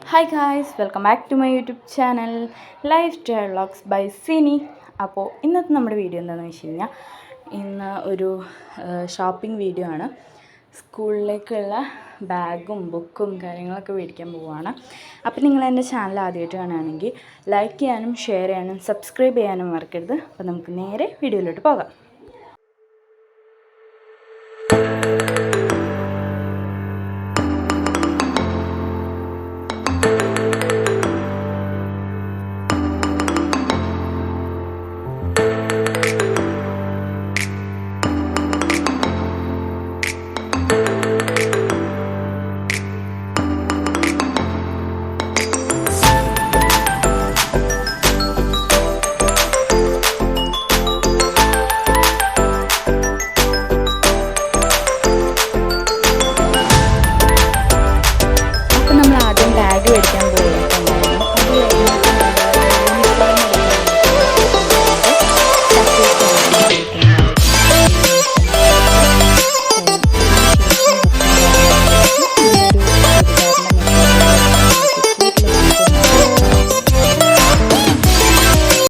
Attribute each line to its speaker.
Speaker 1: Hi guys, welcome back to my YouTube channel lifestyle vlogs by Sini. അപ്പോൾ ഇന്നത്തെ നമ്മുടെ video എന്താണെന്ന് വെച്ച് കഴിഞ്ഞാൽ ഇന്ന് ഒരു ഷോപ്പിംഗ് വീഡിയോ ആണ്. സ്കൂളിലേക്കുള്ള ബാഗും ബുക്കും കാര്യങ്ങളൊക്കെ മേടിക്കാൻ പോവുകയാണ്. അപ്പോൾ നിങ്ങൾ എൻ്റെ ചാനൽ ആദ്യമായിട്ട് കാണുകയാണെങ്കിൽ ലൈക്ക് ചെയ്യാനും ഷെയർ ചെയ്യാനും സബ്സ്ക്രൈബ് ചെയ്യാനും മറക്കരുത്. അപ്പോൾ നമുക്ക് നേരെ വീഡിയോയിലോട്ട് പോകാം.